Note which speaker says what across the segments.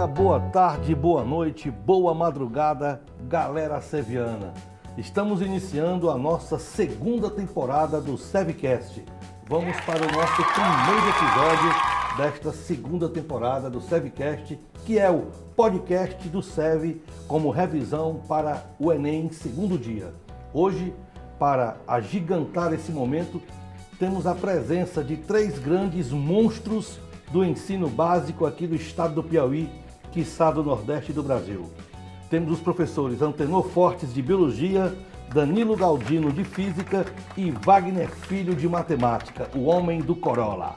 Speaker 1: dia, boa tarde, boa noite, boa madrugada, galera seviana. Estamos iniciando a nossa segunda temporada do Sevcast. Vamos para o nosso primeiro episódio desta segunda temporada do Sevcast, que é o podcast do Sev como revisão para o Enem segundo dia. Hoje, para agigantar esse momento, temos a presença de três grandes monstros do ensino básico aqui do estado do Piauí, quiçá do Nordeste do Brasil. Temos os professores Antenor Fortes de Biologia, Danilo Galdino de Física e Wagner Filho de Matemática, o homem do Corolla.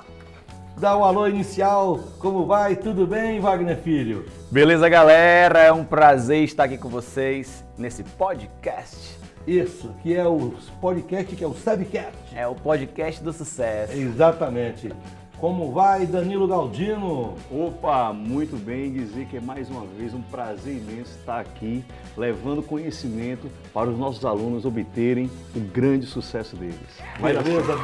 Speaker 1: Dá o alô inicial, como vai? Tudo bem, Wagner Filho?
Speaker 2: Beleza, galera? É um prazer estar aqui com vocês nesse podcast.
Speaker 1: Isso, que é o podcast, que é o Sevcast.
Speaker 2: É o podcast do sucesso.
Speaker 1: Exatamente. Como vai, Danilo Galdino?
Speaker 3: Opa, muito bem, dizer que é mais uma vez um prazer imenso estar aqui, levando conhecimento para os nossos alunos obterem o grande sucesso deles.
Speaker 1: Beleza.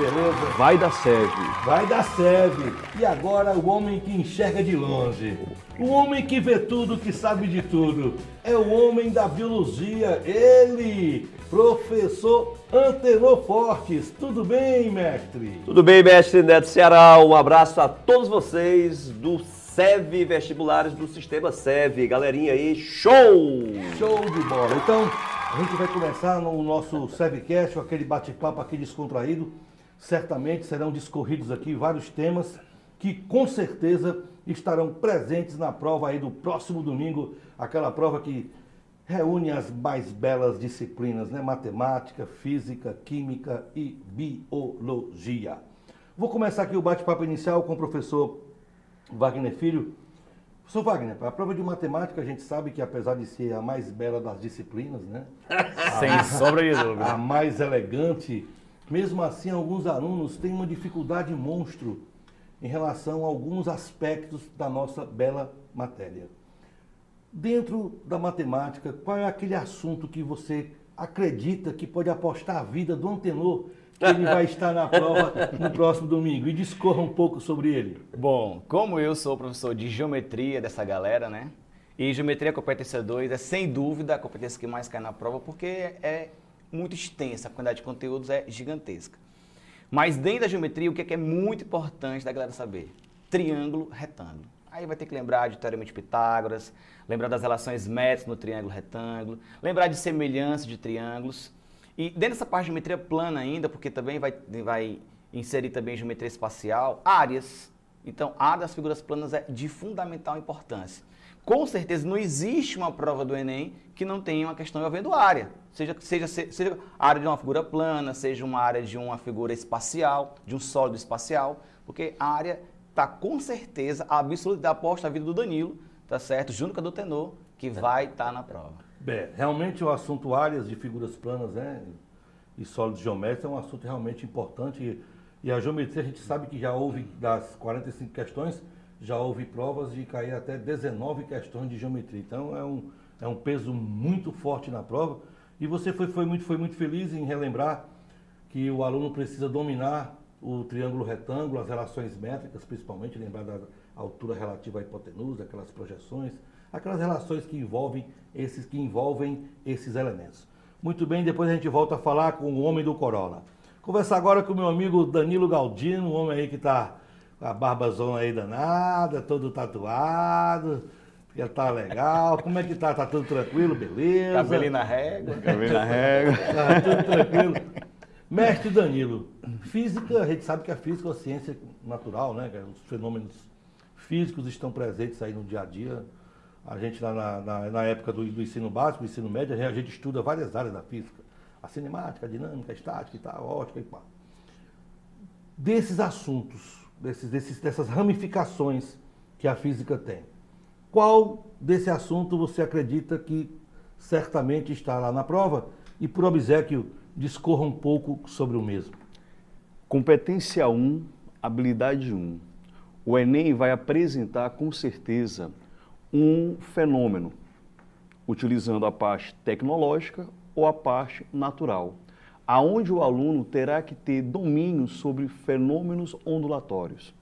Speaker 3: Vai da SEV.
Speaker 1: Vai dar SEV. E agora o homem que enxerga de longe. O homem que vê tudo, que sabe de tudo. É o homem da biologia, ele, professor Antenor Fortes. Tudo bem, mestre?
Speaker 4: Tudo bem, mestre Neto Ceará? Um abraço a todos vocês do SEV Vestibulares do Sistema SEV. Galerinha aí, show!
Speaker 1: Show de bola. Então, a gente vai começar no nosso Sevcast, aquele bate-papo aqui descontraído. Certamente serão discorridos aqui vários temas que com certeza estarão presentes na prova aí do próximo domingo, aquela prova que reúne as mais belas disciplinas, né? Matemática, física, química e biologia. Vou começar aqui o bate-papo inicial com o professor Wagner Filho. Professor Wagner, a prova de matemática a gente sabe que apesar de ser a mais bela das disciplinas, né?
Speaker 2: Sem sombra de dúvida.
Speaker 1: A mais elegante, mesmo assim alguns alunos têm uma dificuldade monstro em relação a alguns aspectos da nossa bela matéria. Dentro da matemática, qual é aquele assunto que você acredita que pode apostar a vida do Antenor, que ele vai estar na prova no próximo domingo? E discorra um pouco sobre ele.
Speaker 2: Bom, como eu sou professor de geometria dessa galera, né? E geometria competência 2 é sem dúvida a competência que mais cai na prova, porque é muito extensa, a quantidade de conteúdos é gigantesca. Mas dentro da geometria, o que é muito importante da galera saber? Triângulo, retângulo. Aí vai ter que lembrar de Teorema de Pitágoras, lembrar das relações métricas no triângulo retângulo, lembrar de semelhança de triângulos. E dentro dessa parte de geometria plana ainda, porque também vai inserir também geometria espacial, áreas. Então, a área das figuras planas é de fundamental importância. Com certeza não existe uma prova do Enem que não tenha uma questão envolvendo área. Seja a área de uma figura plana, seja uma área de uma figura espacial, de um sólido espacial, porque a área está com certeza absoluta, aposta a vida do Danilo, tá certo? Junto com a do Tenor, que vai estar na prova.
Speaker 1: Bem, realmente o assunto áreas de figuras planas, né, e sólidos geométricos é um assunto realmente importante. E a geometria a gente sabe que já houve, das 45 questões, já houve provas de cair até 19 questões de geometria. Então é um peso muito forte na prova. E você foi muito feliz em relembrar que o aluno precisa dominar o triângulo retângulo, as relações métricas, principalmente, lembrar da altura relativa à hipotenusa, aquelas projeções, aquelas relações que envolvem esses elementos. Muito bem, depois a gente volta a falar com o homem do Corolla. Conversar agora com o meu amigo Danilo Galdino, um homem aí que está com a barbazona aí danada, todo tatuado, já tá legal. Como é que tá? Tá tudo tranquilo? Beleza?
Speaker 2: Cabelinho na régua.
Speaker 3: Cabelinho na régua.
Speaker 1: Tá tudo tranquilo. Mestre Danilo, física, a gente sabe que a física é uma ciência natural, né? Os fenômenos físicos estão presentes aí no dia a dia. A gente na época do ensino básico, do ensino médio, a gente estuda várias áreas da física. A cinemática, a dinâmica, a estática e tal, a ótica e pá. Desses assuntos, dessas ramificações que a física tem, qual desse assunto você acredita que certamente está lá na prova? E por obséquio, discorra um pouco sobre o mesmo.
Speaker 3: Competência 1, habilidade 1. O Enem vai apresentar com certeza um fenômeno, utilizando a parte tecnológica ou a parte natural, aonde o aluno terá que ter domínio sobre fenômenos ondulatórios.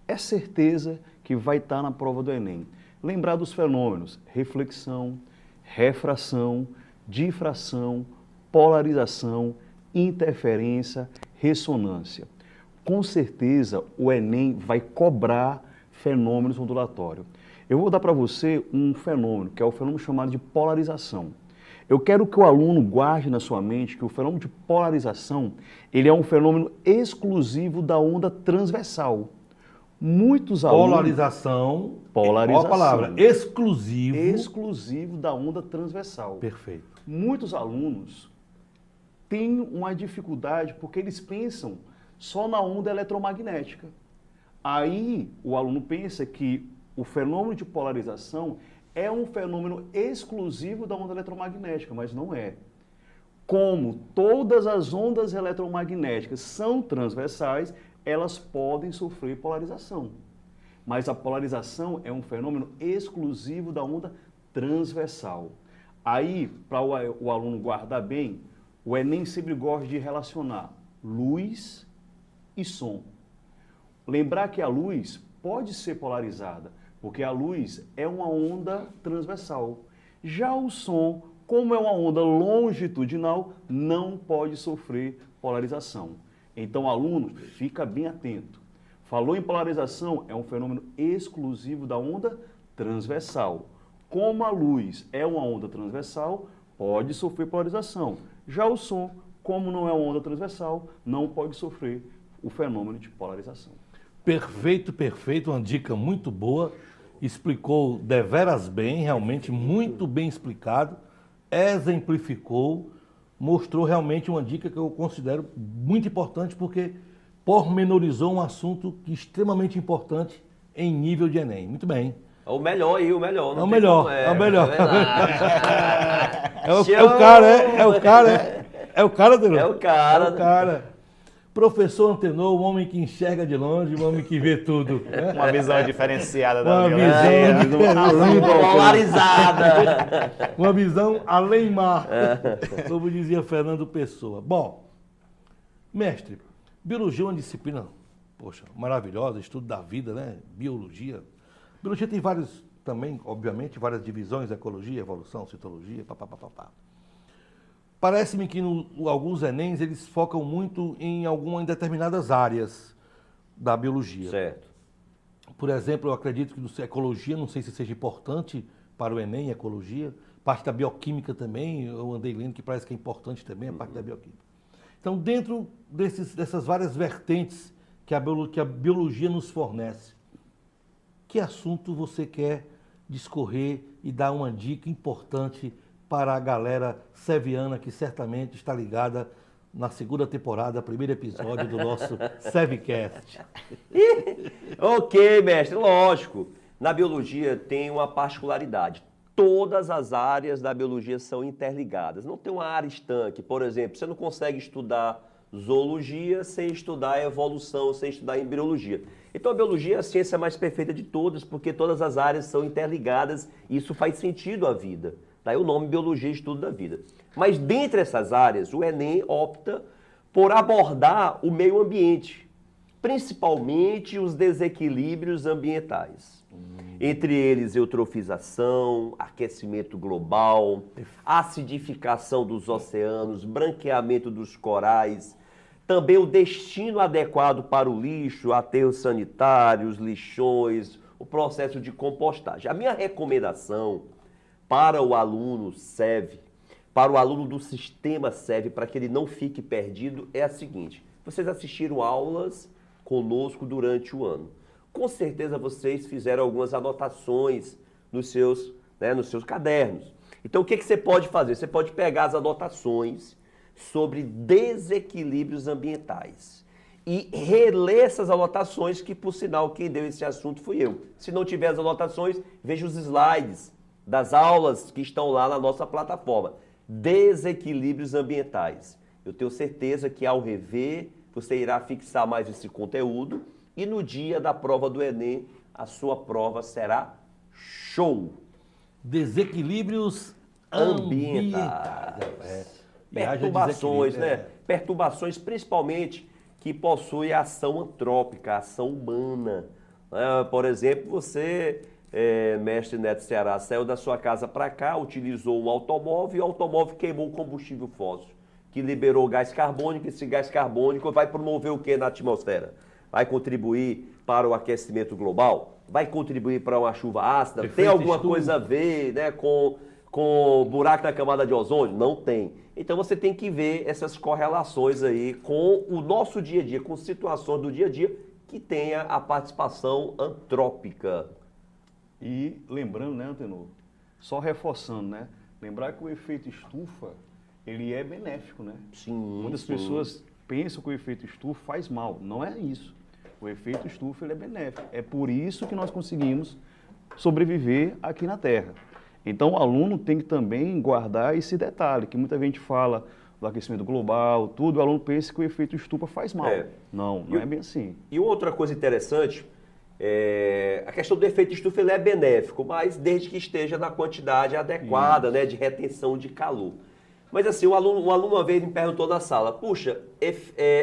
Speaker 3: É certeza que vai estar na prova do Enem. lembrar dos fenômenos reflexão, refração, difração, polarização, interferência, ressonância. Com certeza, o Enem vai cobrar fenômenos ondulatórios. Eu vou dar para você um fenômeno, que é o fenômeno chamado de polarização. Eu quero que o aluno guarde na sua mente que o fenômeno de polarização, ele é um fenômeno exclusivo da onda transversal. Muitos alunos...
Speaker 1: Polarização.
Speaker 3: Polarização.
Speaker 1: Qual a palavra? Exclusivo.
Speaker 3: Exclusivo da onda transversal.
Speaker 1: Perfeito.
Speaker 3: Muitos alunos têm uma dificuldade porque eles pensam só na onda eletromagnética. Aí o aluno pensa que o fenômeno de polarização é um fenômeno exclusivo da onda eletromagnética, mas não é. Como todas as ondas eletromagnéticas são transversais, elas podem sofrer polarização. Mas a polarização é um fenômeno exclusivo da onda transversal. Aí, para o aluno guardar bem, o Enem sempre gosta de relacionar luz e som. Lembrar que a luz pode ser polarizada, porque a luz é uma onda transversal. Já o som, como é uma onda longitudinal, não pode sofrer polarização. Então, aluno, fica bem atento. Falou em polarização, é um fenômeno exclusivo da onda transversal. Como a luz é uma onda transversal, pode sofrer polarização. Já o som, como não é uma onda transversal, não pode sofrer o fenômeno de polarização.
Speaker 1: Perfeito, perfeito. Uma dica muito boa. Explicou deveras bem, realmente muito bem explicado. Exemplificou. Mostrou realmente uma dica que eu considero muito importante, porque pormenorizou um assunto extremamente importante em nível de Enem. Muito bem.
Speaker 4: É o melhor aí, o melhor.
Speaker 1: É o melhor, é o melhor.
Speaker 4: É
Speaker 1: o cara, é o cara, é o cara, Delor.
Speaker 4: É o cara.
Speaker 1: É o cara. Professor Antenor, o homem que enxerga de longe, o homem que vê tudo. Né?
Speaker 2: Uma visão diferenciada da
Speaker 1: Uma
Speaker 2: violência.
Speaker 1: visão
Speaker 4: Polarizada.
Speaker 1: Uma visão além-mar, como dizia Fernando Pessoa. Bom, mestre, biologia é uma disciplina, poxa, maravilhosa, estudo da vida, né? Biologia. Biologia tem vários, também, obviamente, várias divisões, ecologia, evolução, citologia, papapá. Parece-me que alguns Enems, eles focam muito em determinadas áreas da biologia.
Speaker 4: Certo.
Speaker 1: Por exemplo, eu acredito que ecologia, não sei se seja importante para o Enem, ecologia. Parte da bioquímica também, eu andei lendo que parece que é importante também a parte da bioquímica. Então, dentro dessas várias vertentes que a biologia nos fornece, que assunto você quer discorrer e dar uma dica importante para a galera seviana que certamente está ligada na segunda temporada, primeiro episódio do nosso Sevcast?
Speaker 4: Ok, mestre, lógico. Na biologia tem uma particularidade. Todas as áreas da biologia são interligadas. Não tem uma área estanque. Por exemplo, você não consegue estudar zoologia sem estudar evolução, sem estudar embriologia. Então a biologia é a ciência mais perfeita de todas, porque todas as áreas são interligadas e isso faz sentido à vida. Daí o nome Biologia e Estudo da Vida. Mas dentre essas áreas, o Enem opta por abordar o meio ambiente, principalmente os desequilíbrios ambientais. Entre eles, eutrofização, aquecimento global, acidificação dos oceanos, branqueamento dos corais, também o destino adequado para o lixo, aterros sanitários, lixões, o processo de compostagem. A minha recomendação para o aluno SEV, para o aluno do sistema SEV, para que ele não fique perdido, é a seguinte: vocês assistiram aulas conosco durante o ano. Com certeza vocês fizeram algumas anotações nos seus cadernos. Então o que você pode fazer? Você pode pegar as anotações sobre desequilíbrios ambientais e reler essas anotações, que por sinal quem deu esse assunto fui eu. Se não tiver as anotações, veja os slides das aulas que estão lá na nossa plataforma. Desequilíbrios ambientais. Eu tenho certeza que ao rever, você irá fixar mais esse conteúdo e no dia da prova do Enem, a sua prova será show.
Speaker 1: Desequilíbrios ambientais.
Speaker 4: Perturbações, né? Perturbações principalmente que possuem ação antrópica, ação humana. Por exemplo, você mestre Neto Ceará saiu da sua casa para cá, utilizou um automóvel e o automóvel queimou o combustível fóssil, que liberou gás carbônico. Esse gás carbônico vai promover o que na atmosfera? Vai contribuir para o aquecimento global? Vai contribuir para uma chuva ácida? Tem alguma coisa a ver, né, com buraco na camada de ozônio? Não tem. Então você tem que ver essas correlações aí com o nosso dia a dia, com situações do dia a dia que tenha a participação antrópica.
Speaker 3: E lembrando, né, Antenor, só reforçando, né, lembrar que o efeito estufa, ele é benéfico, né?
Speaker 4: Sim.
Speaker 3: Muitas pessoas pensam que o efeito estufa faz mal, não é isso. O efeito estufa, ele é benéfico. É por isso que nós conseguimos sobreviver aqui na Terra. Então, o aluno tem que também guardar esse detalhe, que muita gente fala do aquecimento global, tudo, o aluno pensa que o efeito estufa faz mal. Não é bem assim.
Speaker 4: E outra coisa interessante, a questão do efeito estufa, ele é benéfico, mas desde que esteja na quantidade adequada, né, de retenção de calor. Mas assim, um aluno uma vez me perguntou na sala, puxa,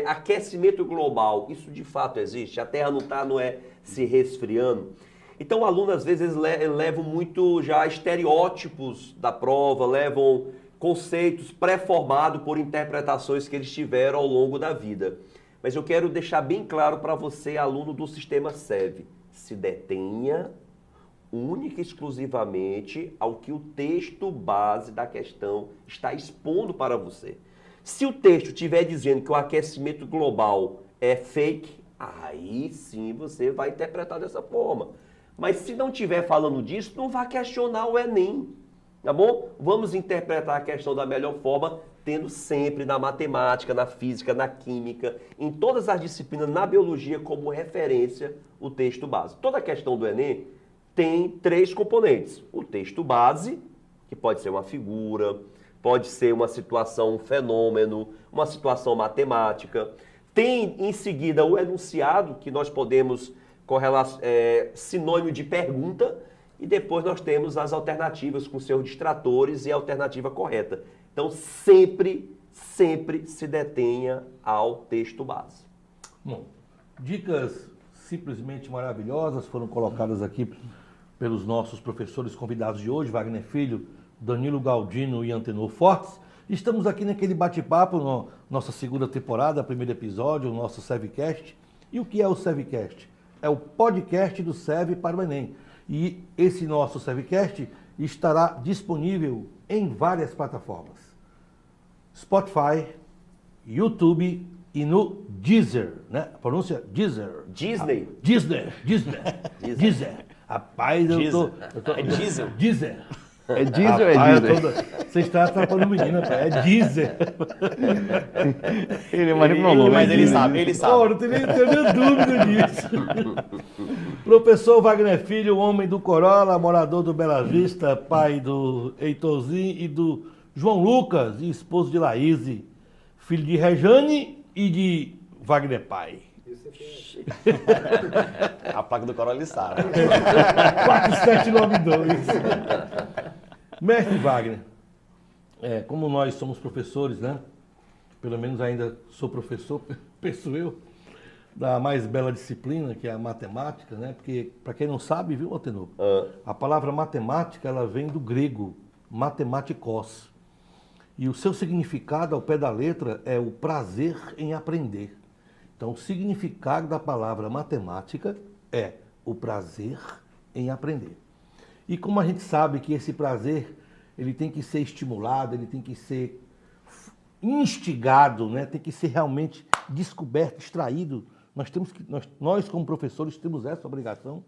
Speaker 4: aquecimento global, isso de fato existe? A Terra não é se resfriando? Então o aluno às vezes levam muito já estereótipos da prova, levam conceitos pré-formados por interpretações que eles tiveram ao longo da vida. Mas eu quero deixar bem claro para você, aluno do sistema SEV, se detenha única e exclusivamente ao que o texto base da questão está expondo para você. Se o texto estiver dizendo que o aquecimento global é fake, aí sim você vai interpretar dessa forma. Mas se não estiver falando disso, não vá questionar o Enem, tá bom? Vamos interpretar a questão da melhor forma, tendo sempre na matemática, na física, na química, em todas as disciplinas, na biologia, como referência o texto base. Toda a questão do Enem tem 3 componentes. O texto base, que pode ser uma figura, pode ser uma situação, um fenômeno, uma situação matemática. Tem em seguida o enunciado, que nós podemos sinônimo de pergunta, e depois nós temos as alternativas com seus distratores e a alternativa correta. Então sempre se detenha ao texto base.
Speaker 1: Bom, dicas simplesmente maravilhosas foram colocadas aqui pelos nossos professores convidados de hoje, Wagner Filho, Danilo Galdino e Antenor Fortes. Estamos aqui naquele bate-papo, nossa segunda temporada, primeiro episódio, o nosso SEVcast. E o que é o SEVcast? É o podcast do SEV para o Enem. E esse nosso SEVcast estará disponível em várias plataformas. Spotify, YouTube e no Deezer, né? A pronúncia Deezer.
Speaker 4: Disney.
Speaker 1: Deezer. Rapaz, eu tô...
Speaker 2: É diesel?
Speaker 1: Deezer.
Speaker 3: É diesel ou é diesel?
Speaker 1: Você está atrapalhando o menino, rapaz. É Deezer.
Speaker 3: Ele manipulou,
Speaker 2: mas ele sabe.
Speaker 1: Oh, não tenho nem dúvida disso. Professor Wagner Filho, homem do Corolla, morador do Bela Vista, pai do Heitorzinho e do João Lucas, e esposo de Laíse, filho de Rejane e de Wagner pai.
Speaker 2: A placa do Corolla ele sabe.
Speaker 1: 4792. Mestre Wagner, como nós somos professores, né? Pelo menos ainda sou professor, penso eu, da mais bela disciplina, que é a matemática, né? Porque, para quem não sabe, viu, Antenor? A palavra matemática, ela vem do grego, matematikos. E o seu significado, ao pé da letra, é o prazer em aprender. Então, o significado da palavra matemática é o prazer em aprender. E como a gente sabe que esse prazer, ele tem que ser estimulado, ele tem que ser instigado, né? Tem que ser realmente descoberto, extraído. Nós como professores, temos essa obrigação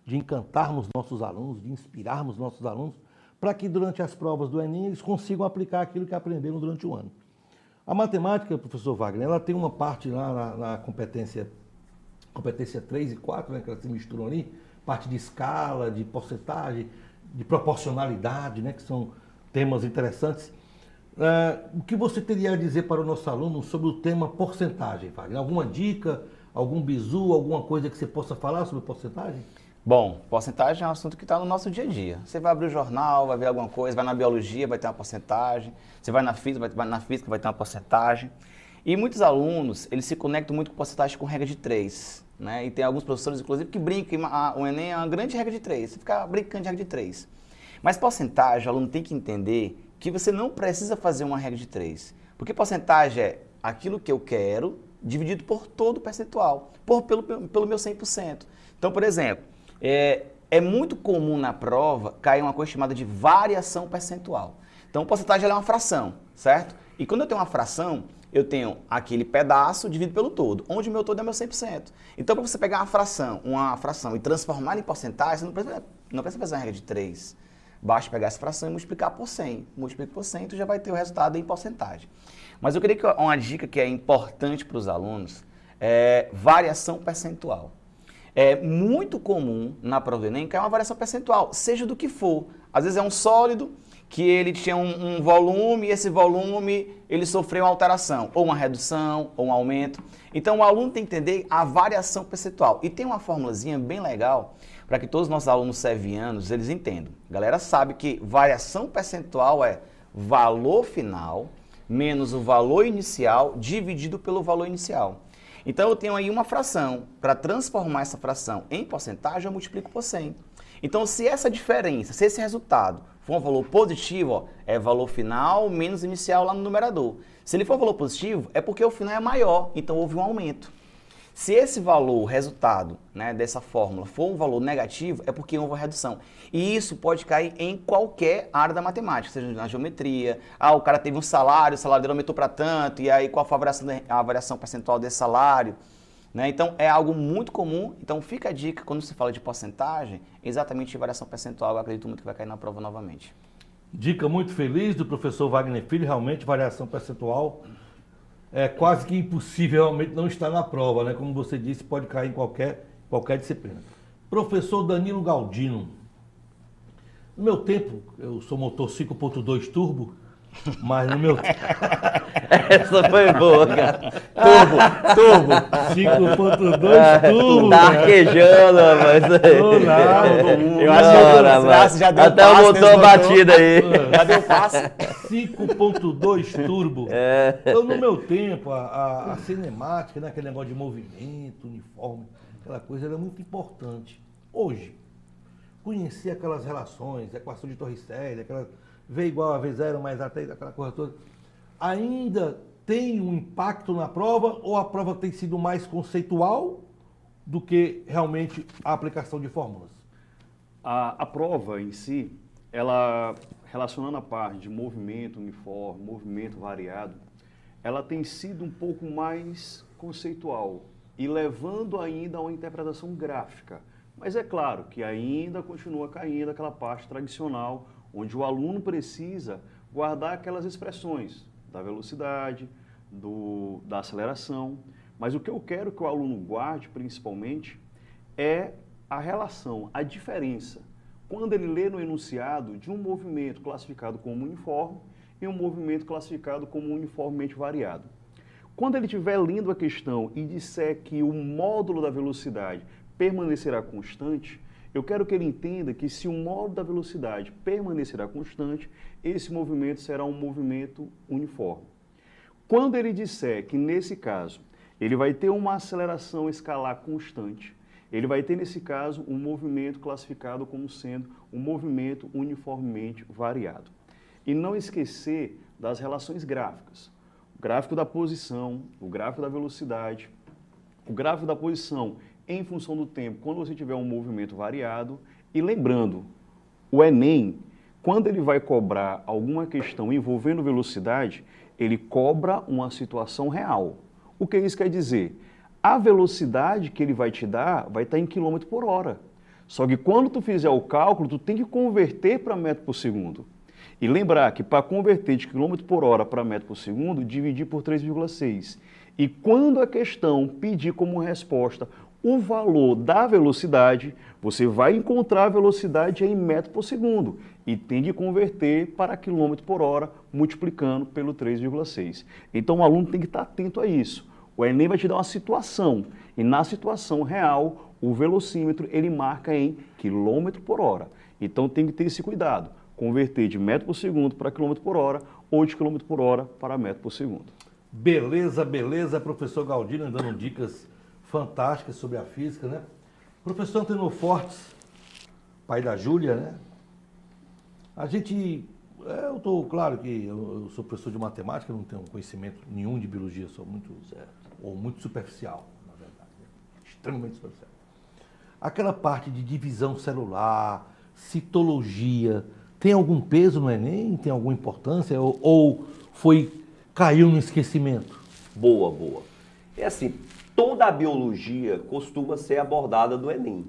Speaker 1: de encantarmos nossos alunos, de inspirarmos nossos alunos, para que durante as provas do Enem eles consigam aplicar aquilo que aprenderam durante o ano. A matemática, professor Wagner, ela tem uma parte lá na competência 3 e 4, né, que elas se misturam ali, parte de escala, de porcentagem, de proporcionalidade, né, que são temas interessantes. O que você teria a dizer para o nosso aluno sobre o tema porcentagem, Wagner? Alguma dica, algum bizu, alguma coisa que você possa falar sobre porcentagem?
Speaker 2: Bom, porcentagem é um assunto que está no nosso dia a dia. Você vai abrir o jornal, vai ver alguma coisa, vai na biologia, vai ter uma porcentagem. Você vai na física, vai ter uma porcentagem. E muitos alunos, eles se conectam muito com porcentagem com regra de 3. né? E tem alguns professores, inclusive, que brincam, o Enem é uma grande regra de 3, você fica brincando de regra de 3. Mas porcentagem, o aluno tem que entender que você não precisa fazer uma regra de 3. Porque porcentagem é aquilo que eu quero dividido por todo o percentual, pelo meu 100%. Então, por exemplo, é muito comum na prova cair uma coisa chamada de variação percentual. Então, porcentagem é uma fração, certo? E quando eu tenho uma fração, eu tenho aquele pedaço dividido pelo todo, onde o meu todo é meu 100%. Então, para você pegar uma fração e transformar em porcentagem, você não precisa fazer uma regra de 3. Basta pegar essa fração e multiplicar por 100. Multiplica por 100, tu já vai ter o resultado em porcentagem. Mas eu queria que uma dica que é importante para os alunos é variação percentual. É muito comum na prova do Enem cair uma variação percentual, seja do que for. Às vezes é um sólido que ele tinha um volume e esse volume ele sofreu uma alteração, ou uma redução, ou um aumento. Então o aluno tem que entender a variação percentual. E tem uma formulazinha bem legal para que todos os nossos alunos sevianos eles entendam. A galera sabe que variação percentual é valor final menos o valor inicial dividido pelo valor inicial. Então eu tenho aí uma fração. Para transformar essa fração em porcentagem, eu multiplico por 100. Então se essa diferença, se esse resultado for um valor positivo, ó, é valor final menos inicial lá no numerador. Se ele for valor positivo, é porque o final é maior, então houve um aumento. Se esse valor, o resultado, né, dessa fórmula, for um valor negativo, é porque houve uma redução. E isso pode cair em qualquer área da matemática, seja na geometria. O cara teve um salário, o salário dele aumentou para tanto, e aí qual foi a variação percentual desse salário? Né? Então, é algo muito comum. Então, fica a dica, quando se fala de porcentagem, exatamente variação percentual, eu acredito muito que vai cair na prova novamente.
Speaker 1: Dica muito feliz do professor Wagner Filho, realmente variação percentual é quase que impossível realmente não estar na prova, né? Como você disse, pode cair em qualquer disciplina. Professor Danilo Galdino, no meu tempo, eu sou motor 5.2 turbo, mas no meu tempo...
Speaker 4: Essa foi boa, cara.
Speaker 2: Turbo.
Speaker 1: 5.2 turbo,
Speaker 4: Tá arquejando, mas...
Speaker 2: Eu acho que já deu
Speaker 4: até
Speaker 2: passe,
Speaker 4: o motor batido aí.
Speaker 2: Já deu passe.
Speaker 1: 5.2 turbo. Então, no meu tempo, a cinemática, né, aquele negócio de movimento, uniforme, aquela coisa era muito importante. Hoje, conhecer aquelas relações, equação de Torricelli, aquela V igual a V0 mais A3, aquela coisa toda, ainda tem um impacto na prova ou a prova tem sido mais conceitual do que realmente a aplicação de fórmulas?
Speaker 3: A prova em si, ela relacionando a parte de movimento uniforme, movimento variado, ela tem sido um pouco mais conceitual e levando ainda a uma interpretação gráfica. Mas é claro que ainda continua caindo aquela parte tradicional, onde o aluno precisa guardar aquelas expressões da velocidade, da aceleração. Mas o que eu quero que o aluno guarde, principalmente, é a relação, a diferença, quando ele lê no enunciado de um movimento classificado como uniforme e um movimento classificado como uniformemente variado. Quando ele estiver lendo a questão e disser que o módulo da velocidade permanecerá constante, eu quero que ele entenda que se o módulo da velocidade permanecerá constante, esse movimento será um movimento uniforme. Quando ele disser que, nesse caso, ele vai ter uma aceleração escalar constante, ele vai ter, nesse caso, um movimento classificado como sendo um movimento uniformemente variado. E não esquecer das relações gráficas. O gráfico da posição, o gráfico da velocidade, o gráfico da posição em função do tempo, quando você tiver um movimento variado. E lembrando, o Enem, quando ele vai cobrar alguma questão envolvendo velocidade, ele cobra uma situação real. O que isso quer dizer? A velocidade que ele vai te dar vai estar em quilômetro por hora. Só que quando tu fizer o cálculo, tu tem que converter para metro por segundo. E lembrar que para converter de quilômetro por hora para metro por segundo, dividir por 3,6. E quando a questão pedir como resposta o valor da velocidade, você vai encontrar a velocidade em metro por segundo e tem que converter para quilômetro por hora, multiplicando pelo 3,6. Então o aluno tem que estar atento a isso. O Enem vai te dar uma situação e na situação real, o velocímetro ele marca em quilômetro por hora. Então tem que ter esse cuidado, converter de metro por segundo para quilômetro por hora ou de quilômetro por hora para metro por segundo.
Speaker 1: Beleza, beleza, professor Galdino dando dicas fantásticas sobre a física, né? Professor Antenor Fortes, pai da Júlia, né? A gente, eu estou, claro que eu sou professor de matemática, não tenho conhecimento nenhum de biologia, sou muito, ou muito superficial, na verdade, né? Extremamente superficial. Aquela parte de divisão celular, citologia, tem algum peso no Enem? Tem alguma importância? Ou caiu no esquecimento?
Speaker 4: Boa, boa. É assim, toda a biologia costuma ser abordada no Enem.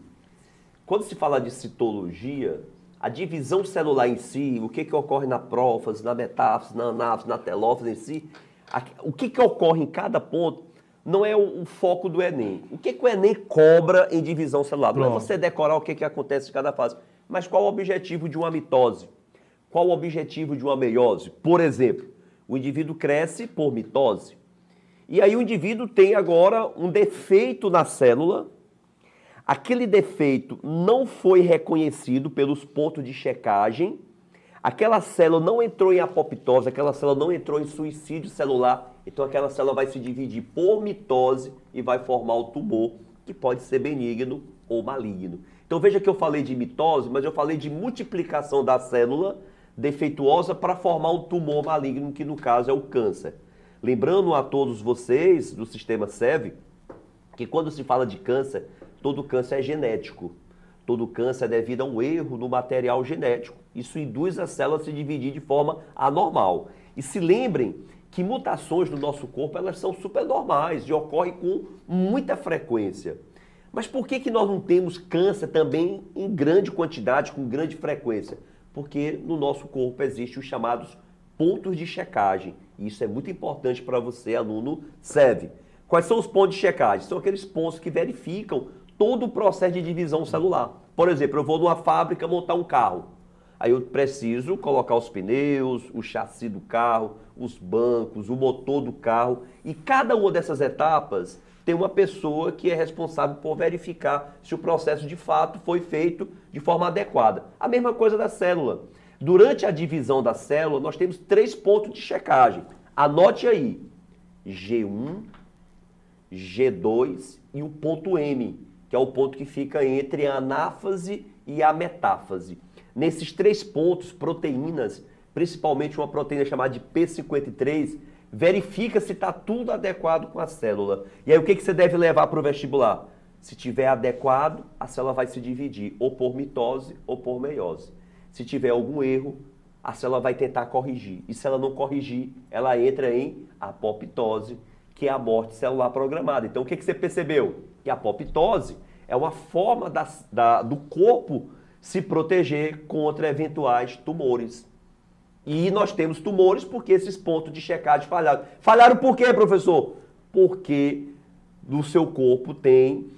Speaker 4: Quando se fala de citologia, a divisão celular em si, o que ocorre na prófase, na metáfase, na anáfase, na telófase em si, o que ocorre em cada ponto não é o foco do Enem. O que o Enem cobra em divisão celular? Não é você decorar o que acontece em cada fase, mas qual o objetivo de uma mitose? Qual o objetivo de uma meiose? Por exemplo, o indivíduo cresce por mitose. E aí o indivíduo tem agora um defeito na célula. Aquele defeito não foi reconhecido pelos pontos de checagem. Aquela célula não entrou em apoptose, aquela célula não entrou em suicídio celular. Então aquela célula vai se dividir por mitose e vai formar o tumor, que pode ser benigno ou maligno. Então veja que eu falei de mitose, mas eu falei de multiplicação da célula defeituosa para formar um tumor maligno, que no caso é o câncer. Lembrando a todos vocês do sistema SEV, que quando se fala de câncer, todo câncer é genético. Todo câncer é devido a um erro no material genético. Isso induz a célula a se dividir de forma anormal. E se lembrem que mutações no nosso corpo, elas são super normais e ocorrem com muita frequência. Mas por que nós não temos câncer também em grande quantidade, com grande frequência? Porque no nosso corpo existem os chamados pontos de checagem. E isso é muito importante para você, aluno SEV. Quais são os pontos de checagem? São aqueles pontos que verificam todo o processo de divisão celular. Por exemplo, eu vou numa fábrica montar um carro. Aí eu preciso colocar os pneus, o chassi do carro, os bancos, o motor do carro. E cada uma dessas etapas tem uma pessoa que é responsável por verificar se o processo de fato foi feito de forma adequada. A mesma coisa da célula. Durante a divisão da célula, nós temos 3 pontos de checagem. Anote aí. G1, G2 e o ponto M, que é o ponto que fica entre a anáfase e a metáfase. Nesses 3 pontos, proteínas, principalmente uma proteína chamada de P53, verifica se está tudo adequado com a célula. E aí o que você deve levar para o vestibular? Se tiver adequado, a célula vai se dividir ou por mitose ou por meiose. Se tiver algum erro, a célula vai tentar corrigir. E se ela não corrigir, ela entra em apoptose, que é a morte celular programada. Então o que você percebeu? Que a apoptose é uma forma do corpo se proteger contra eventuais tumores. E nós temos tumores porque esses pontos de checagem falharam. Falharam por quê, professor? Porque no seu corpo tem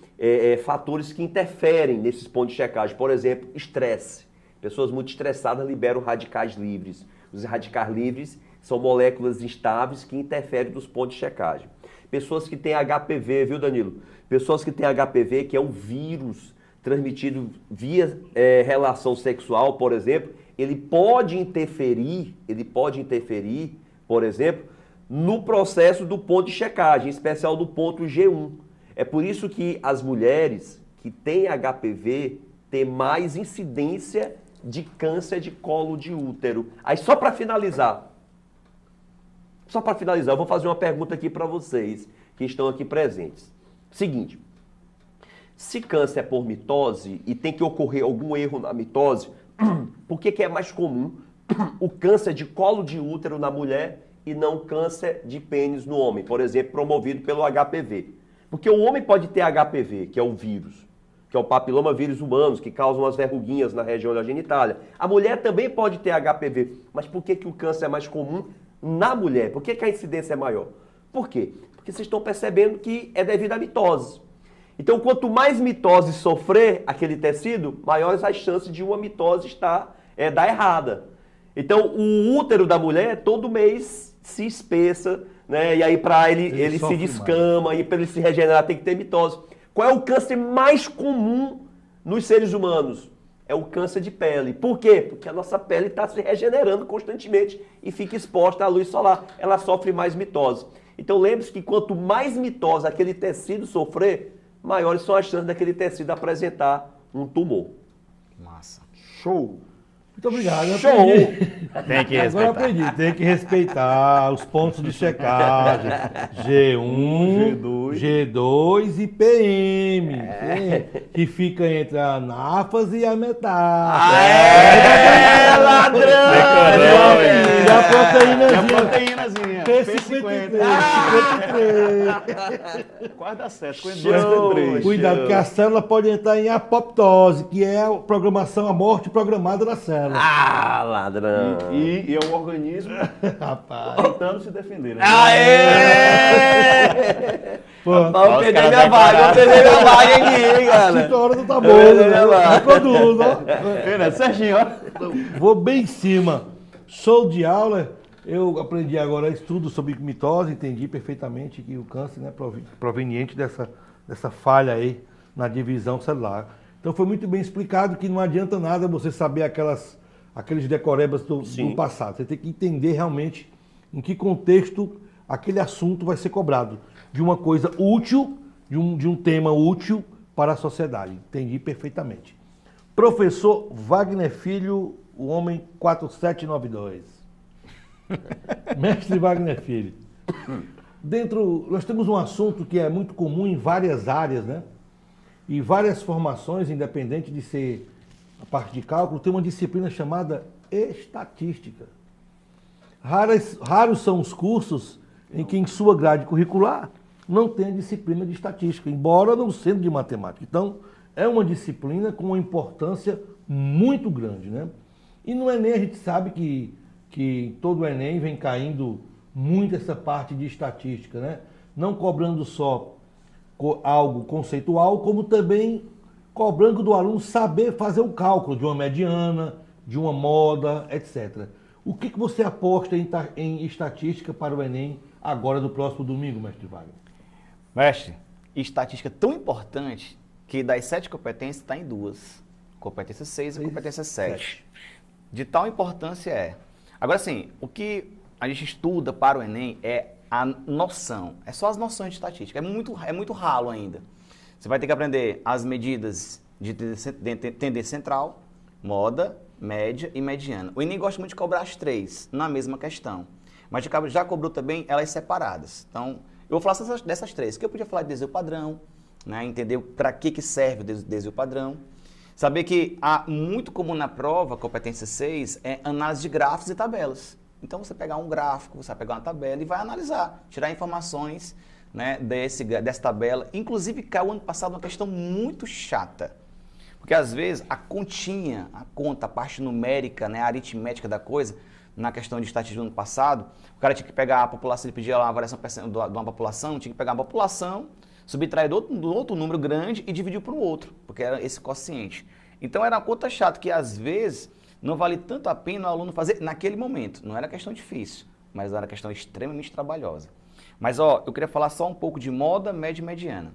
Speaker 4: fatores que interferem nesses pontos de checagem. Por exemplo, estresse. Pessoas muito estressadas liberam radicais livres. Os radicais livres são moléculas instáveis que interferem nos pontos de checagem. Pessoas que têm HPV, viu, Danilo? Pessoas que têm HPV, que é um vírus transmitido via relação sexual, por exemplo, ele pode interferir, por exemplo, no processo do ponto de checagem, em especial do ponto G1. É por isso que as mulheres que têm HPV têm mais incidência de câncer de colo de útero. Aí só para finalizar, eu vou fazer uma pergunta aqui para vocês que estão aqui presentes. Seguinte, se câncer é por mitose e tem que ocorrer algum erro na mitose, por que é mais comum o câncer de colo de útero na mulher e não câncer de pênis no homem, por exemplo, promovido pelo HPV? Porque o homem pode ter HPV, que é o vírus, que é o papiloma vírus humanos, que causa umas verruguinhas na região da genitália. A mulher também pode ter HPV, mas por que o câncer é mais comum na mulher? Por que a incidência é maior? Por quê? Porque vocês estão percebendo que é devido à mitose. Então, quanto mais mitose sofrer aquele tecido, maiores as chances de uma mitose dar errada. Então, o útero da mulher, todo mês, se espessa, né? E aí, para ele se descama, e para ele se regenerar, tem que ter mitose. Qual é o câncer mais comum nos seres humanos? É o câncer de pele. Por quê? Porque a nossa pele está se regenerando constantemente e fica exposta à luz solar. Ela sofre mais mitose. Então, lembre-se que quanto mais mitose aquele tecido sofrer, maiores são as chances daquele tecido apresentar um tumor.
Speaker 2: Massa.
Speaker 3: Show!
Speaker 1: Muito obrigado. Eu
Speaker 2: Show!
Speaker 1: aprendi.
Speaker 2: Tem que
Speaker 1: Agora eu
Speaker 2: respeitar.
Speaker 1: aprendi. Tem que respeitar os pontos de checagem. G1, G2 e PM. Que fica entre a anáfase e a metáfase.
Speaker 4: Ladrão!
Speaker 1: E a proteínazinha.
Speaker 3: Proteínazinha.
Speaker 1: P53. P53.
Speaker 3: Quase dá certo. Com
Speaker 4: Show!
Speaker 3: 2,
Speaker 1: Cuidado, porque a célula pode entrar em apoptose, que é a programação, a morte programada da célula.
Speaker 4: Ah, ladrão!
Speaker 3: E é o organismo
Speaker 1: Rapaz.
Speaker 3: tentando se defender, né?
Speaker 4: Aê!
Speaker 1: Pô,
Speaker 4: Vamos
Speaker 2: os
Speaker 4: perder
Speaker 2: caras
Speaker 4: minha vaga, vamos perder minha vaga aqui, cara.
Speaker 1: 5 horas tá bom, né? Produz, ó.
Speaker 3: Né? Certinho, ó.
Speaker 1: Vou bem em cima. Show de aula. Eu aprendi agora estudo sobre mitose, entendi perfeitamente que o câncer é proveniente dessa falha aí na divisão celular. Então foi muito bem explicado que não adianta nada você saber aqueles decorebas do passado. Você tem que entender realmente em que contexto aquele assunto vai ser cobrado. De uma coisa útil, de um tema útil para a sociedade. Entendi perfeitamente. Professor Wagner Filho, o homem 4792. Mestre Wagner Filho. Nós temos um assunto que é muito comum em várias áreas, né? E várias formações, independente de ser a parte de cálculo, tem uma disciplina chamada estatística. Raros são os cursos em que, em sua grade curricular, não tem a disciplina de estatística, embora não sendo de matemática. Então, é uma disciplina com uma importância muito grande, né? E no Enem a gente sabe que todo o Enem vem caindo muito essa parte de estatística, né? Não cobrando só algo conceitual, como também cobrando do aluno saber fazer o cálculo de uma mediana, de uma moda, etc. O que você aposta em estatística para o Enem agora no próximo domingo, mestre Wagner?
Speaker 2: Mestre, estatística tão importante que das 7 competências está em 2. Competência 6 e competência 7. De tal importância é. Agora sim, o que a gente estuda para o Enem é a noção. É só as noções de estatística. É muito ralo ainda. Você vai ter que aprender as medidas de tendência central, moda, média e mediana. O Enem gosta muito de cobrar as 3 na mesma questão. Mas já cobrou também elas separadas. Então, eu vou falar dessas 3. Que eu podia falar de desvio padrão, né? Entender para que serve o desvio padrão. Saber que há muito comum na prova, competência 6, é análise de gráficos e tabelas. Então, você pegar um gráfico, você vai pegar uma tabela e vai analisar, tirar informações, né, dessa tabela. Inclusive, caiu ano passado uma questão muito chata. Porque, às vezes, a continha, a conta, a parte numérica, né, a aritmética da coisa, na questão de estatística do ano passado, o cara tinha que pegar a população, ele pedia lá uma variação de uma população, tinha que pegar a população, subtrair do outro número grande e dividir por um outro, porque era esse quociente. Então era uma conta chata que às vezes não vale tanto a pena o aluno fazer naquele momento. Não era questão difícil, mas era questão extremamente trabalhosa. Mas ó, eu queria falar só um pouco de moda, média e mediana.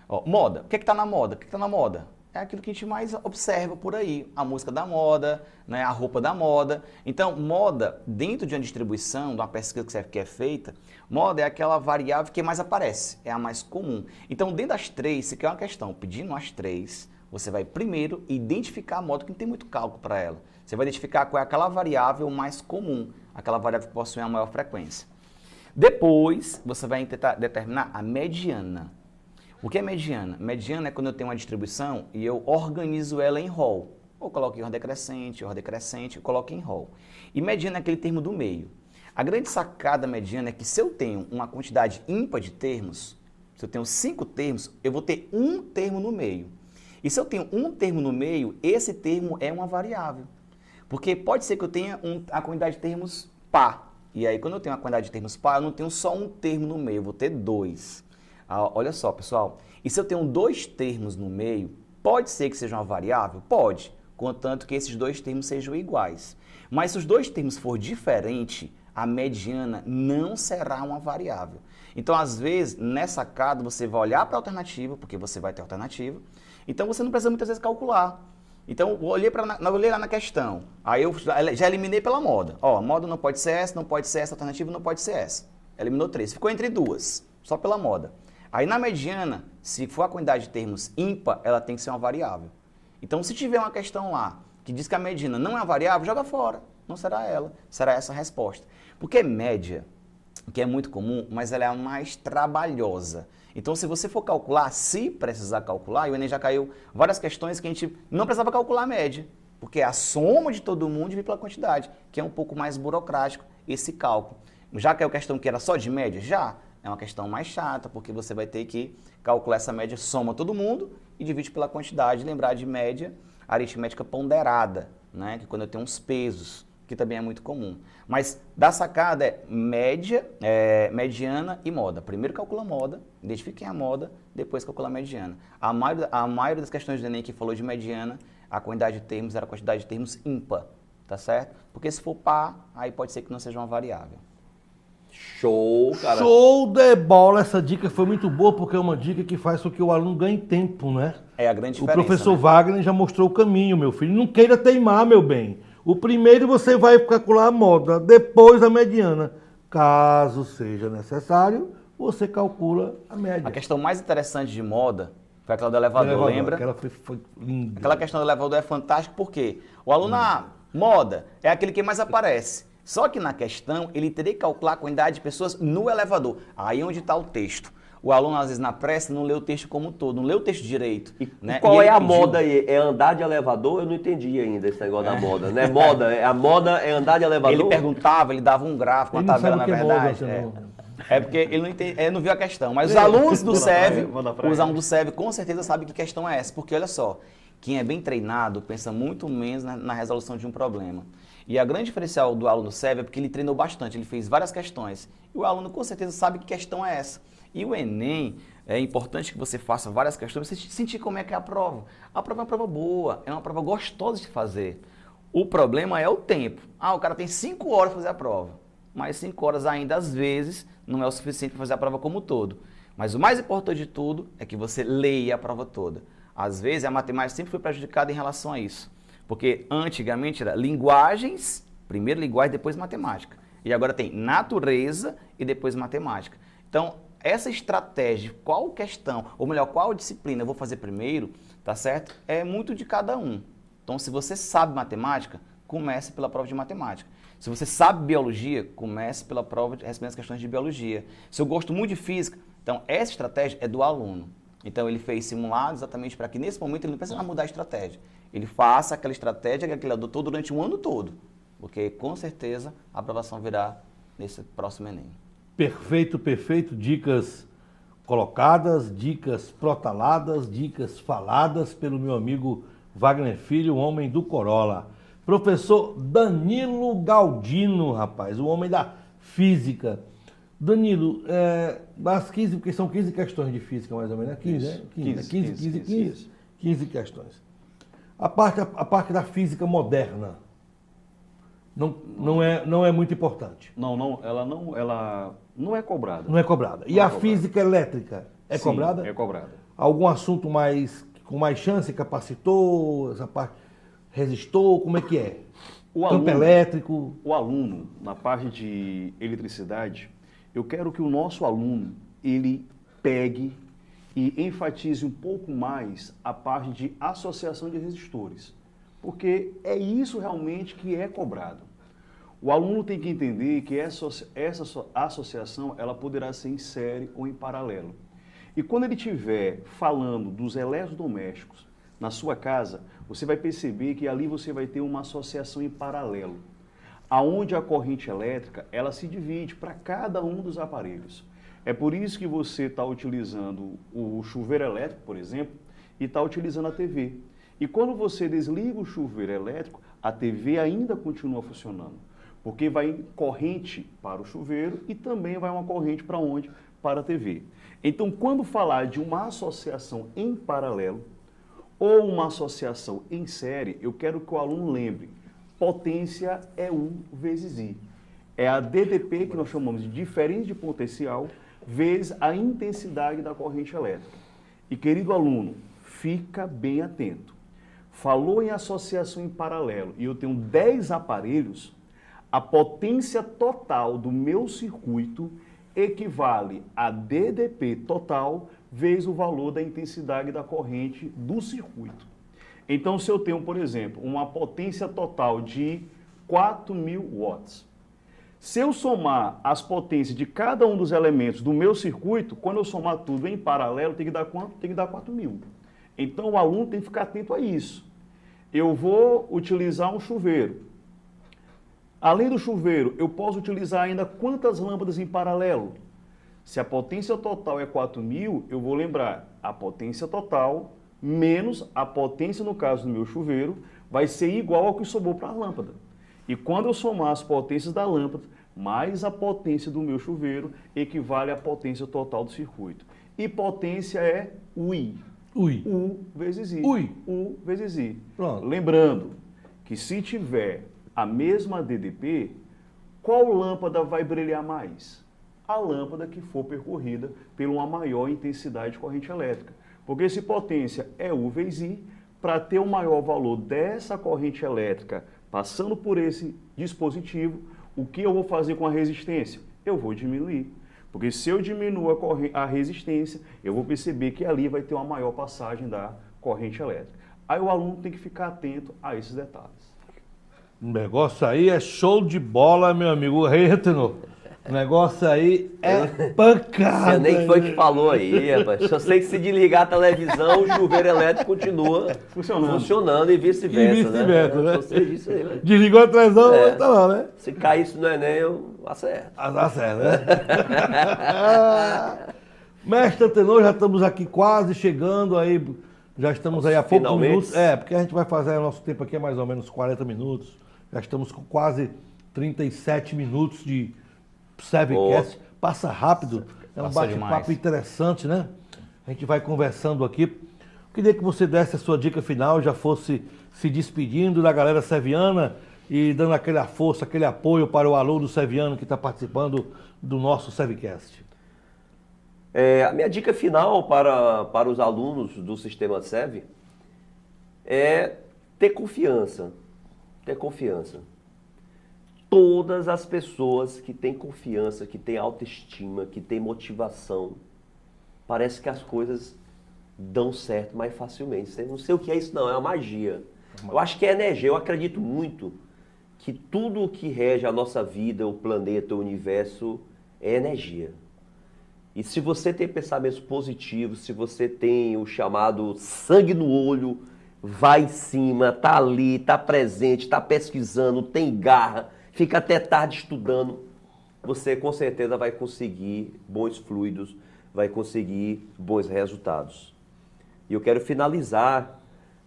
Speaker 2: Ó, moda, o que está na moda? O que está na moda? É aquilo que a gente mais observa por aí, a música da moda, né, a roupa da moda. Então, moda, dentro de uma distribuição, de uma pesquisa que é feita, moda é aquela variável que mais aparece, é a mais comum. Então, dentro das 3, se quer uma questão, pedindo as 3, você vai primeiro identificar a moda, que não tem muito cálculo para ela. Você vai identificar qual é aquela variável mais comum, aquela variável que possui a maior frequência. Depois, você vai tentar determinar a mediana. O que é mediana? Mediana é quando eu tenho uma distribuição e eu organizo ela em rol. Ou coloco em ordem decrescente, eu coloco em rol. E mediana é aquele termo do meio. A grande sacada mediana é que se eu tenho uma quantidade ímpar de termos, se eu tenho 5 termos, eu vou ter um termo no meio. E se eu tenho um termo no meio, esse termo é uma variável. Porque pode ser que eu tenha a quantidade de termos par. E aí, quando eu tenho uma quantidade de termos par, eu não tenho só um termo no meio, eu vou ter 2. Olha só, pessoal, e se eu tenho 2 termos no meio, pode ser que seja uma variável? Pode, contanto que esses 2 termos sejam iguais. Mas se os 2 termos for diferente, a mediana não será uma variável. Então, às vezes, nessa sacada, você vai olhar para a alternativa, porque você vai ter alternativa, então você não precisa muitas vezes calcular. Então, eu olhei lá na questão, aí eu já eliminei pela moda. Ó, moda não pode ser essa, não pode ser essa, alternativa não pode ser essa. Eliminou 3, ficou entre 2, só pela moda. Aí na mediana, se for a quantidade de termos ímpar, ela tem que ser uma variável. Então se tiver uma questão lá que diz que a mediana não é uma variável, joga fora. Não será ela, será essa a resposta. Porque média, que é muito comum, mas ela é a mais trabalhosa. Então se você for calcular, se precisar calcular, e o Enem já caiu várias questões que a gente não precisava calcular a média. Porque é a soma de todo mundo dividido pela quantidade, que é um pouco mais burocrático esse cálculo. Já caiu questão que era só de média? Já. É uma questão mais chata, porque você vai ter que calcular essa média, soma todo mundo e divide pela quantidade. Lembrar de média, aritmética ponderada, né? Que quando eu tenho uns pesos, que também é muito comum. Mas da sacada é média, mediana e moda. Primeiro calcula a moda, identifiquem a moda, depois calcula a mediana. A maioria das questões do Enem que falou de mediana, a quantidade de termos era a quantidade de termos ímpar, tá certo? Porque se for par, aí pode ser que não seja uma variável.
Speaker 4: Show, cara.
Speaker 1: Show de bola! Essa dica foi muito boa, porque é uma dica que faz com que o aluno ganhe tempo, né?
Speaker 2: É a grande
Speaker 1: O
Speaker 2: diferença.
Speaker 1: professor
Speaker 2: né?
Speaker 1: Wagner já mostrou o caminho, meu filho. Não queira teimar, meu bem. O primeiro você vai calcular a moda, depois a mediana. Caso seja necessário, você calcula a média.
Speaker 2: A questão mais interessante de moda foi aquela do elevador, lembra?
Speaker 1: Aquela foi linda.
Speaker 2: Aquela questão do elevador é fantástica porque o aluno, moda é aquele que mais aparece. Só que na questão, ele teria que calcular a quantidade de pessoas no elevador. Aí onde está o texto. O aluno, às vezes, na pressa, não lê o texto como um todo, não lê o texto direito. Né?
Speaker 4: Qual
Speaker 2: E
Speaker 4: é
Speaker 2: ele
Speaker 4: a
Speaker 2: pediu-
Speaker 4: moda aí? É andar de elevador? Eu não entendi ainda esse negócio da moda, né? A moda é andar de elevador?
Speaker 2: Ele perguntava, ele dava um gráfico, uma
Speaker 1: Ele não
Speaker 2: tabela,
Speaker 1: sabe
Speaker 2: na
Speaker 1: o que é moda,
Speaker 2: verdade.
Speaker 1: senão-
Speaker 2: É porque ele não viu a questão. Mas os alunos do
Speaker 3: Manda pra
Speaker 2: SEV,
Speaker 3: ele, manda pra
Speaker 2: os
Speaker 3: ele.
Speaker 2: alunos do SEV com certeza sabem que questão é essa. Porque olha só, quem é bem treinado pensa muito menos na resolução de um problema. E a grande diferencial do aluno SEV é porque ele treinou bastante, ele fez várias questões. E o aluno com certeza sabe que questão é essa. E o Enem, é importante que você faça várias questões para você sentir como é que é a prova. A prova é uma prova boa, é uma prova gostosa de fazer. O problema é o tempo. O cara tem 5 horas para fazer a prova. Mas 5 horas ainda, às vezes, não é o suficiente para fazer a prova como um todo. Mas o mais importante de tudo é que você leia a prova toda. Às vezes, a matemática sempre foi prejudicada em relação a isso. Porque antigamente era linguagens, primeiro linguagem, depois matemática. E agora tem natureza e depois matemática. Então, essa estratégia, qual questão, ou melhor, qual disciplina eu vou fazer primeiro, tá certo? É muito de cada um. Então, se você sabe matemática, comece pela prova de matemática. Se você sabe biologia, comece pela prova de respondendo as questões de biologia. Se eu gosto muito de física, então essa estratégia é do aluno. Então, ele fez simulado exatamente para que nesse momento ele não precisa mudar a estratégia. Ele faça aquela estratégia que ele adotou durante um ano todo. Porque, com certeza, a aprovação virá nesse próximo Enem.
Speaker 1: Perfeito, perfeito. Dicas colocadas, dicas protaladas, dicas faladas pelo meu amigo Wagner Filho, o homem do Corolla. Professor Danilo Galdino, rapaz, o homem da física. Danilo, das 15, porque são 15 questões de física mais ou menos, né? 15, né? 15 questões. A parte da física moderna não é muito importante.
Speaker 3: Ela não é cobrada.
Speaker 1: Não é cobrada. E
Speaker 3: Não é
Speaker 1: a
Speaker 3: cobrada.
Speaker 1: física elétrica é
Speaker 3: Sim,
Speaker 1: cobrada?
Speaker 3: É cobrada.
Speaker 1: Algum assunto com mais chance, capacitor, essa parte resistor, como é que é? Campo elétrico.
Speaker 3: O aluno, na parte de eletricidade, eu quero que o nosso aluno, ele pegue e enfatize um pouco mais a parte de associação de resistores. Porque é isso realmente que é cobrado. O aluno tem que entender que essa associação ela poderá ser em série ou em paralelo. E quando ele estiver falando dos eletrodomésticos na sua casa, você vai perceber que ali você vai ter uma associação em paralelo, aonde a corrente elétrica ela se divide para cada um dos aparelhos. É por isso que você está utilizando o chuveiro elétrico, por exemplo, e está utilizando a TV. E quando você desliga o chuveiro elétrico, a TV ainda continua funcionando, porque vai corrente para o chuveiro e também vai uma corrente para onde? Para a TV. Então, quando falar de uma associação em paralelo ou uma associação em série, eu quero que o aluno lembre, potência é U vezes I. É a DDP, que nós chamamos de diferença de potencial, vezes a intensidade da corrente elétrica. E, querido aluno, fica bem atento. Falou em associação em paralelo e eu tenho 10 aparelhos, a potência total do meu circuito equivale a DDP total vezes o valor da intensidade da corrente do circuito. Então, se eu tenho, por exemplo, uma potência total de 4.000 watts, se eu somar as potências de cada um dos elementos do meu circuito, quando eu somar tudo em paralelo, tem que dar quanto? Tem que dar 4.000. Então, o aluno tem que ficar atento a isso. Eu vou utilizar um chuveiro. Além do chuveiro, eu posso utilizar ainda quantas lâmpadas em paralelo? Se a potência total é 4.000, eu vou lembrar, a potência total menos a potência, no caso do meu chuveiro, vai ser igual ao que sobrou para a lâmpada. E quando eu somar as potências da lâmpada, mais a potência do meu chuveiro, equivale à potência total do circuito. E potência é UI.
Speaker 1: Ui.
Speaker 3: U vezes I.
Speaker 1: Ui.
Speaker 3: U vezes I.
Speaker 1: Pronto.
Speaker 3: Lembrando que se tiver a mesma DDP, qual lâmpada vai brilhar mais? A lâmpada que for percorrida por uma maior intensidade de corrente elétrica. Porque se potência é U vezes I, para ter o maior valor dessa corrente elétrica passando por esse dispositivo, o que eu vou fazer com a resistência? Eu vou diminuir. Porque se eu diminuo a resistência, eu vou perceber que ali vai ter uma maior passagem da corrente elétrica. Aí o aluno tem que ficar atento a esses detalhes.
Speaker 1: O negócio aí é show de bola, meu amigo Reitno. O negócio aí é pancada.
Speaker 4: Você nem foi que falou aí, rapaz. Só sei que se desligar a televisão, o chuveiro elétrico continua funcionando e vice-versa.
Speaker 1: E vice-versa, né?
Speaker 4: Só sei disso aí, né?
Speaker 1: Desligou a televisão, tá lá, né?
Speaker 4: Se cair isso no Enem, eu acerto.
Speaker 1: Tá certo, né? Mestre Antenor, já estamos aqui quase chegando aí. Já estamos aí a poucos
Speaker 4: Finalmente.
Speaker 1: minutos. Porque a gente vai fazer o nosso tempo aqui é mais ou menos 40 minutos. Já estamos com quase 37 minutos de Sevcast. Passa rápido. É um
Speaker 2: Passa
Speaker 1: bate-papo
Speaker 2: demais.
Speaker 1: interessante, né? A gente vai conversando aqui. Queria que você desse a sua dica final, já fosse se despedindo da galera seviana e dando aquela força, aquele apoio para o aluno seviano que está participando do nosso Sevcast.
Speaker 4: A minha dica final para os alunos do Sistema SEV é ter confiança. Ter confiança. Todas as pessoas que têm confiança, que têm autoestima, que têm motivação, parece que as coisas dão certo mais facilmente. Não sei o que é isso não, é uma magia. Eu acho que é energia, eu acredito muito que tudo o que rege a nossa vida, o planeta, o universo, é energia. E se você tem pensamentos positivos, se você tem o chamado sangue no olho, vai em cima, tá ali, tá presente, tá pesquisando, tem garra, fica até tarde estudando, você com certeza vai conseguir bons fluidos, vai conseguir bons resultados. E eu quero finalizar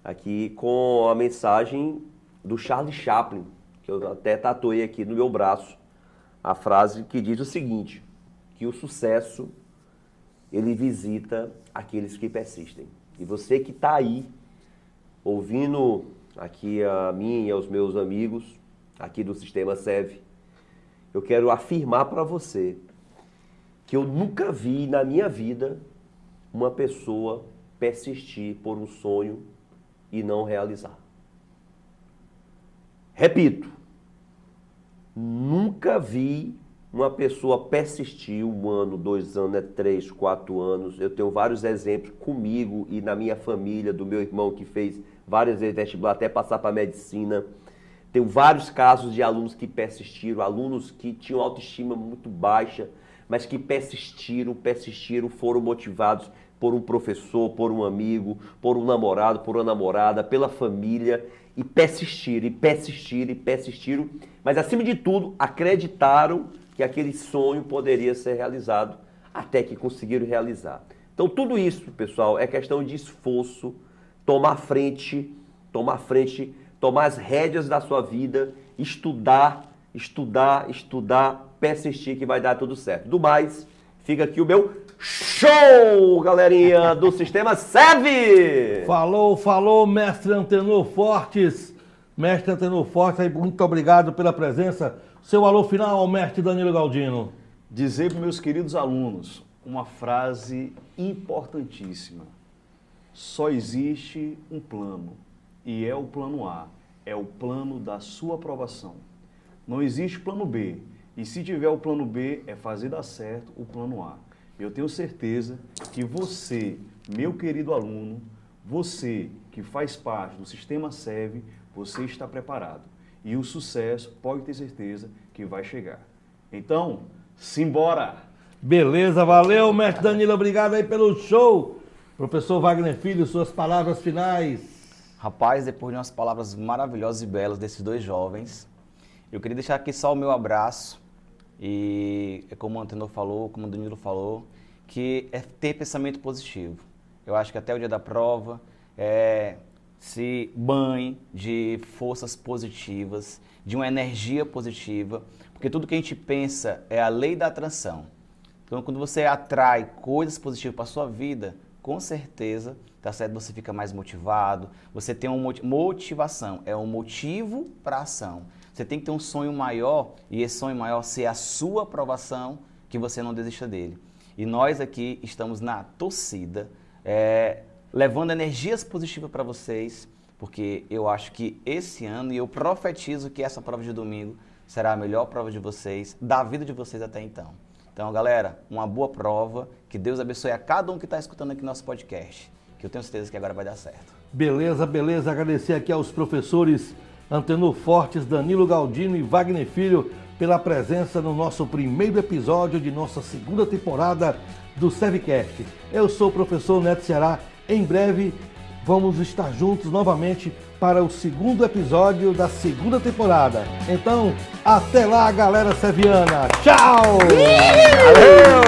Speaker 4: aqui com a mensagem do Charlie Chaplin, que eu até tatuei aqui no meu braço, a frase que diz o seguinte, que o sucesso, ele visita aqueles que persistem. E você que está aí, ouvindo aqui a mim e aos meus amigos, aqui do Sistema SEV, eu quero afirmar para você que eu nunca vi na minha vida uma pessoa persistir por um sonho e não realizar. Repito, nunca vi uma pessoa persistir 1 ano, 2 anos, 3, 4 anos. Eu tenho vários exemplos comigo e na minha família, do meu irmão que fez várias vezes vestibular até passar para medicina. Tenho vários casos de alunos que persistiram, alunos que tinham autoestima muito baixa, mas que persistiram, foram motivados por um professor, por um amigo, por um namorado, por uma namorada, pela família, e persistiram, mas acima de tudo, acreditaram que aquele sonho poderia ser realizado, até que conseguiram realizar. Então tudo isso, pessoal, é questão de esforço, tomar frente, tomar as rédeas da sua vida, estudar, persistir que vai dar tudo certo. Do mais, fica aqui o meu show, galerinha do Sistema SEV!
Speaker 1: Falou, mestre Antenor Fortes. Mestre Antenor Fortes, muito obrigado pela presença. Seu alô final, mestre Danilo Galdino.
Speaker 3: Dizer para meus queridos alunos uma frase importantíssima. Só existe um plano, e é o plano A, é o plano da sua aprovação. Não existe plano B, E se tiver o plano B, é fazer dar certo o plano A. Eu tenho certeza que você, meu querido aluno, você que faz parte do Sistema SEV, você está preparado. E o sucesso, pode ter certeza, que vai chegar. Então, simbora!
Speaker 1: Beleza, valeu, mestre Danilo, obrigado aí pelo show. Professor Wagner Filho, suas palavras finais.
Speaker 2: Rapaz, depois de umas palavras maravilhosas e belas desses dois jovens, eu queria deixar aqui só o meu abraço. E como o Antenor falou, como o Danilo falou, que é ter pensamento positivo. Eu acho que até o dia da prova, se banhe de forças positivas, de uma energia positiva, porque tudo que a gente pensa é a lei da atração. Então, quando você atrai coisas positivas para a sua vida, com certeza, tá certo? Você fica mais motivado, você tem uma motivação, é um motivo para a ação. Você tem que ter um sonho maior, e esse sonho maior ser a sua aprovação, que você não desista dele. E nós aqui estamos na torcida, levando energias positivas para vocês, porque eu acho que esse ano, e eu profetizo que essa prova de domingo será a melhor prova de vocês, da vida de vocês até então. Então, galera, uma boa prova, que Deus abençoe a cada um que está escutando aqui nosso podcast, que eu tenho certeza que agora vai dar certo.
Speaker 1: Beleza, beleza. Agradecer aqui aos professores Antenor Fortes, Danilo Galdino e Wagner Filho pela presença no nosso primeiro episódio de nossa segunda temporada do SEVcast. Eu sou o professor Neto Ceará. Em breve vamos estar juntos novamente para o segundo episódio da segunda temporada. Então, até lá, galera seviana. Tchau!
Speaker 2: Valeu!